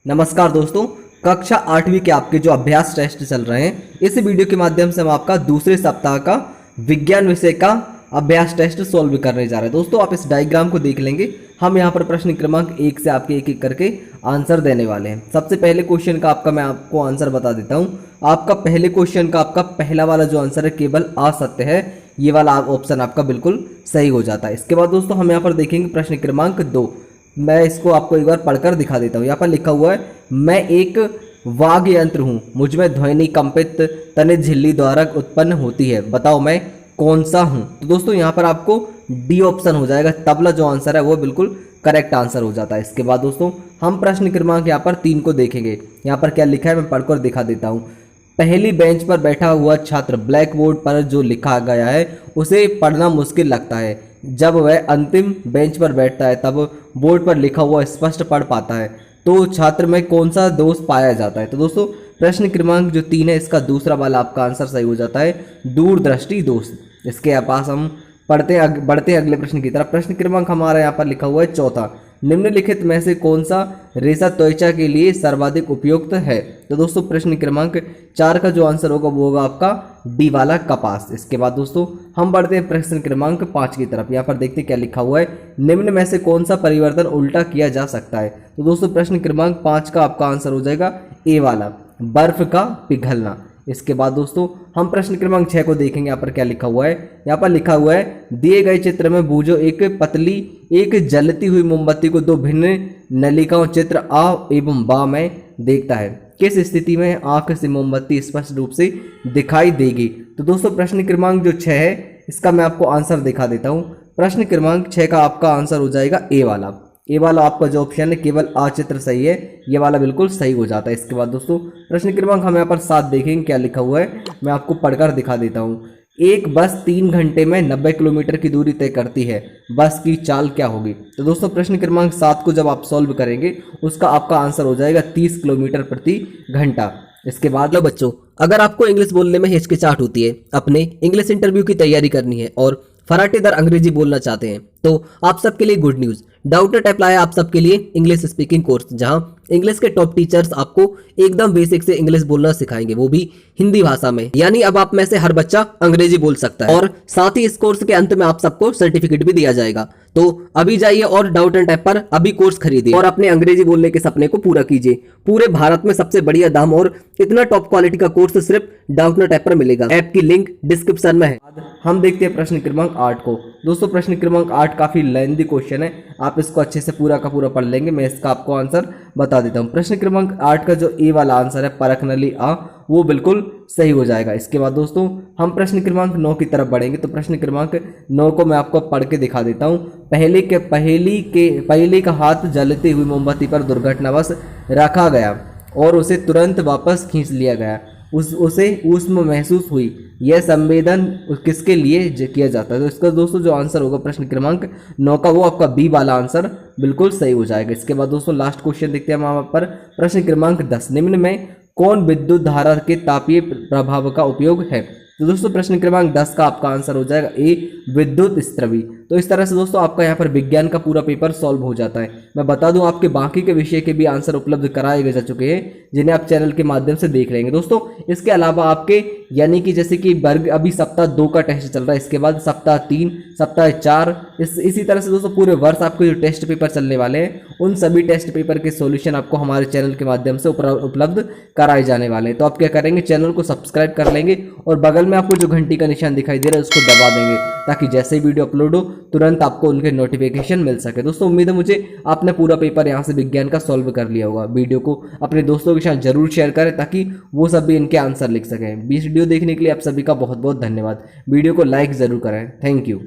नमस्कार दोस्तों, कक्षा 8वीं के आपके जो अभ्यास टेस्ट चल रहे हैं, इस वीडियो के माध्यम से हम आपका दूसरे सप्ताह का विज्ञान विषय का अभ्यास टेस्ट सॉल्व करने जा रहे हैं। दोस्तों आप इस डायग्राम को देख लेंगे। हम यहाँ पर प्रश्न क्रमांक 1 से आपके एक एक करके आंसर देने वाले हैं। सबसे पहले क्वेश्चन का आपका मैं आपको आंसर बता देता हूँ। आपका पहले क्वेश्चन का आपका पहला वाला जो आंसर है केवल असत्य है, ये वाला ऑप्शन आपका बिल्कुल सही हो जाता है। इसके बाद दोस्तों हम यहाँ पर देखेंगे प्रश्न क्रमांक 2। मैं इसको आपको एक बार पढ़कर दिखा देता हूँ। यहाँ पर लिखा हुआ है, मैं एक वाद्य यंत्र हूँ, मुझमें ध्वनि कंपित तनित झिल्ली द्वारा उत्पन्न होती है, बताओ मैं कौन सा हूँ। तो दोस्तों यहाँ पर आपको डी ऑप्शन हो जाएगा, तबला जो आंसर है वो बिल्कुल करेक्ट आंसर हो जाता है। इसके बाद दोस्तों हम प्रश्न क्रमांक यहाँ पर 3 को देखेंगे। यहाँ पर क्या लिखा है मैं पढ़कर दिखा देता हूँ। पहली बेंच पर बैठा हुआ छात्र ब्लैक बोर्ड पर जो लिखा गया है उसे पढ़ना मुश्किल लगता है, जब वह अंतिम बेंच पर बैठता है तब बोर्ड पर लिखा हुआ स्पष्ट पढ़ पाता है, तो छात्र में कौन सा दोष पाया जाता है। तो दोस्तों प्रश्न क्रमांक जो 3 है इसका दूसरा वाला आपका आंसर सही हो जाता है, दूरदृष्टि दोष। इसके पास हम बढ़ते हैं अगले प्रश्न की तरफ। प्रश्न क्रमांक हमारा यहाँ पर लिखा हुआ है 4, निम्नलिखित में से कौन सा रेशा त्वचा के लिए सर्वाधिक उपयुक्त है। तो दोस्तों प्रश्न क्रमांक 4 का जो आंसर होगा वो होगा आपका डी वाला कपास। इसके बाद दोस्तों हम बढ़ते हैं प्रश्न क्रमांक 5 की तरफ। यहाँ पर देखते हैं क्या लिखा हुआ है, निम्न में से कौन सा परिवर्तन उल्टा किया जा सकता है। तो दोस्तों प्रश्न क्रमांक 5 का आपका आंसर हो जाएगा ए वाला, बर्फ का पिघलना। इसके बाद दोस्तों हम प्रश्न क्रमांक 6 को देखेंगे। यहाँ पर क्या लिखा हुआ है, यहाँ पर लिखा हुआ है, दिए गए चित्र में बूझो एक पतली एक जलती हुई मोमबत्ती को 2 भिन्न नलिकाओं चित्र आ एवं बा में देखता है, किस स्थिति में आंख से मोमबत्ती स्पष्ट रूप से दिखाई देगी। तो दोस्तों प्रश्न क्रमांक जो 6 है इसका मैं आपको आंसर दिखा देता हूँ। प्रश्न क्रमांक 6 का आपका आंसर हो जाएगा ए वाला। ए वाला आपका जो ऑप्शन है केवल आ चित्र सही है, ये वाला बिल्कुल सही हो जाता है। इसके बाद दोस्तों प्रश्न क्रमांक हम यहाँ पर 7 देखेंगे क्या लिखा हुआ है, मैं आपको पढ़कर दिखा देता हूँ। एक बस 3 घंटे में 90 किलोमीटर की दूरी तय करती है, बस की चाल क्या होगी। तो दोस्तों प्रश्न क्रमांक 7 को जब आप सॉल्व करेंगे उसका आपका आंसर हो जाएगा 30 किलोमीटर प्रति घंटा। इसके बाद लो बच्चों, अगर आपको इंग्लिश बोलने में हिचकिचाहट होती है, अपने इंग्लिश इंटरव्यू की तैयारी करनी है और फराटेदार अंग्रेजी बोलना चाहते हैं, तो आप सबके लिए गुड न्यूज़, डाउटनेट ऐप लाया आप सबके लिए इंग्लिश स्पीकिंग कोर्स, जहां इंग्लिश के टॉप टीचर्स आपको एकदम बेसिक से इंग्लिश बोलना सिखाएंगे, वो भी हिंदी भाषा में। यानी अब आप में से हर बच्चा अंग्रेजी बोल सकता है और साथ ही इस कोर्स के अंत में आप सबको सर्टिफिकेट भी दिया जाएगा। तो अभी जाइए और डाउटनेट ऐप पर अभी कोर्स खरीदिए और अपने अंग्रेजी बोलने के सपने को पूरा कीजिए। पूरे भारत में सबसे बढ़िया दाम और इतना टॉप क्वालिटी का कोर्स सिर्फ डाउटनेट ऐप पर मिलेगा। ऐप की लिंक डिस्क्रिप्शन में है। हम देखते हैं प्रश्न क्रमांक 8 को। दोस्तों प्रश्न क्रमांक 8 काफी लेंथी क्वेश्चन है, आप इसको अच्छे से पूरा का पूरा पढ़ लेंगे। मैं इसका आपको आंसर बता देता हूँ। प्रश्न क्रमांक 8 का जो ए वाला आंसर है, परख नली आ, वो बिल्कुल सही हो जाएगा। इसके बाद दोस्तों हम प्रश्न क्रमांक 9 की तरफ बढ़ेंगे। तो प्रश्न क्रमांक 9 को मैं आपको पढ़ के दिखा देता हूँ। पहले का हाथ जलती हुई मोमबत्ती पर दुर्घटनावश रखा गया और उसे तुरंत वापस खींच लिया गया, उसे ऊष्म महसूस हुई, यह संवेदन किसके लिए किया जाता है। तो इसका दोस्तों जो आंसर होगा प्रश्न क्रमांक 9 का, वो आपका बी वाला आंसर बिल्कुल सही हो जाएगा। इसके बाद दोस्तों लास्ट क्वेश्चन देखते हैं हम वहाँ पर। प्रश्न क्रमांक 10, निम्न में कौन विद्युत धारा के तापीय प्रभाव का उपयोग है। तो दोस्तों प्रश्न क्रमांक 10 का आपका आंसर हो जाएगा ए, विद्युत स्त्रवी। तो इस तरह से दोस्तों आपका यहाँ पर विज्ञान का पूरा पेपर सॉल्व हो जाता है। मैं बता दूं आपके बाकी के विषय के भी आंसर उपलब्ध कराए जा चुके हैं, जिन्हें आप चैनल के माध्यम से देख लेंगे। दोस्तों इसके अलावा आपके यानी कि जैसे कि वर्ग अभी सप्ताह 2 का टेस्ट चल रहा है, इसके बाद सप्ताह 3, सप्ताह 4, इसी तरह से दोस्तों पूरे वर्ष आपके जो टेस्ट पेपर चलने वाले हैं उन सभी टेस्ट पेपर के सॉल्यूशन आपको हमारे चैनल के माध्यम से उपलब्ध कराए जाने वाले हैं। तो आप क्या करेंगे, चैनल को सब्सक्राइब कर लेंगे और बगल में आपको जो घंटी का निशान दिखाई दे रहा है उसको दबा देंगे, ताकि जैसे ही वीडियो अपलोड हो तुरंत आपको उनके नोटिफिकेशन मिल सके। दोस्तों उम्मीद है मुझे आपने पूरा पेपर यहाँ से विज्ञान का सॉल्व कर लिया होगा। वीडियो को अपने दोस्तों के साथ जरूर शेयर करें ताकि वो सब भी इनके आंसर लिख सकें। वीडियो देखने के लिए आप सभी का बहुत बहुत धन्यवाद। वीडियो को लाइक जरूर करें। Thank you.